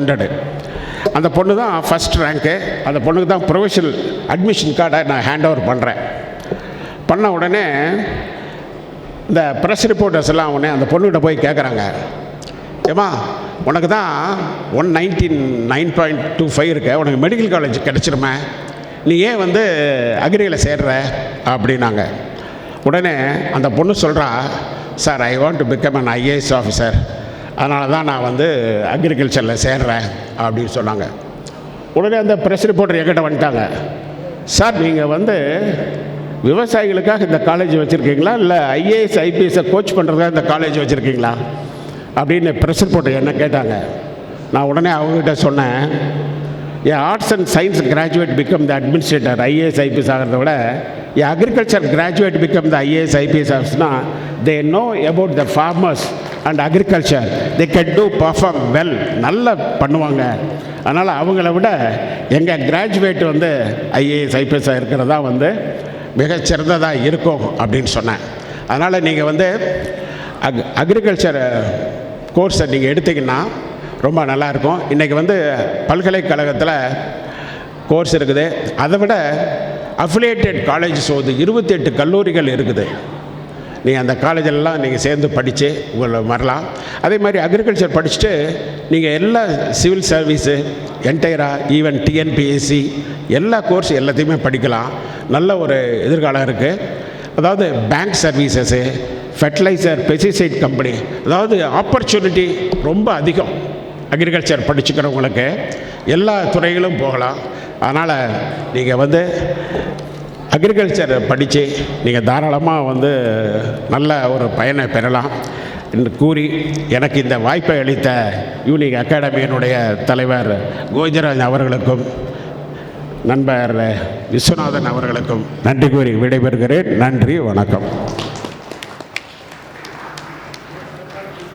100. அந்த பொண்ணு தான் ஃபஸ்ட் ரேங்க்கு. அந்த பொண்ணுக்கு தான் ப்ரொஃபஷனல் அட்மிஷன் கார்டை நான் ஹேண்ட் ஓவர் பண்ணுறேன். பண்ண உடனே இந்த ப்ரெஸ் ரிப்போர்ட்டர்ஸ் எல்லாம் உடனே அந்த பொண்ணுக்கிட்ட போய் கேட்குறாங்க, ஏம்மா உனக்கு தான் 199.25 இருக்க, உனக்கு மெடிக்கல் காலேஜ் கிடச்சிருமே, நீ ஏன் வந்து அக்ரியில் சேர்ற அப்படின்னாங்க. உடனே அந்த பொண்ணு சொல்கிறா, sir I want to become an IAS officer, அதனால தான் நான் வந்து அக்ரிகல்ச்சரில் சேர்றேன் அப்படின்னு சொன்னாங்க. உடனே அந்த ப்ரெஸ் ரிப்போர்ட்டர் என்கிட்ட வந்துட்டாங்க, சார் நீங்கள் வந்து விவசாயிகளுக்காக இந்த காலேஜ் வச்சுருக்கீங்களா இல்லை ஐஏஎஸ் ஐபிஎஸ்ஸை கோச் பண்ணுறதுக்காக இந்த காலேஜ் வச்சுருக்கீங்களா அப்படின்னு ப்ரெஸ் ரிப்போர்ட்டர் என்ன கேட்டாங்க. நான் உடனே அவங்ககிட்ட சொன்னேன், என் arts and science graduate become the administrator IAS IPS ஆகிறத விட என் agriculture graduate become the IAS IPS ஆஃபீஸ்னா they know about the farmers and agriculture, they can do perform well, நல்லா பண்ணுவாங்க. அதனால் அவங்கள விட எங்கள் கிராஜுவேட் வந்து ஐஏஎஸ் ஐபிஎஸ்ஸாக இருக்கிறதா வந்து மிகச்சிறந்ததாக இருக்கும் அப்படின்னு சொன்னேன். அதனால் நீங்கள் வந்து அக்ரிகல்ச்சர் கோர்ஸை நீங்கள் எடுத்திங்கன்னா ரொம்ப நல்லாயிருக்கும். இன்றைக்கி வந்து பல்கலைக்கழகத்தில் கோர்ஸ் இருக்குது, அதை விட அஃபிலியேட்டட் காலேஜஸ் 28 கல்லூரிகள் இருக்குது. நீங்கள் அந்த காலேஜெல்லாம் நீங்கள் சேர்ந்து படித்து உங்களை வரலாம். அதே மாதிரி அக்ரிகல்ச்சர் படிச்சுட்டு நீங்கள் எல்லா சிவில் சர்வீஸு என்டையராக ஈவன் டிஎன்பிஎஸ்சி எல்லா கோர்ஸ் எல்லாத்தையுமே படிக்கலாம். நல்ல ஒரு எதிர்காலம் இருக்குது. அதாவது bank services, fertiliser, pesticide company, அதாவது ஆப்பர்ச்சுனிட்டி ரொம்ப அதிகம். அக்ரிகல்ச்சர் படிச்சுக்கிறவங்களுக்கு எல்லா துறைகளும் போகலாம். அதனால் நீங்கள் வந்து அக்ரிகல்ச்சர் படித்து நீங்கள் தாராளமாக வந்து நல்ல ஒரு பயனை பெறலாம் என்று கூறி, எனக்கு இந்த வாய்ப்பை அளித்த யூனிக் அகாடமியினுடைய தலைவர் கோவிந்தராஜ் அவர்களுக்கும் நண்பர் விஸ்வநாதன் அவர்களுக்கும் நன்றி கூறி விடைபெறுகிறேன். நன்றி, வணக்கம்.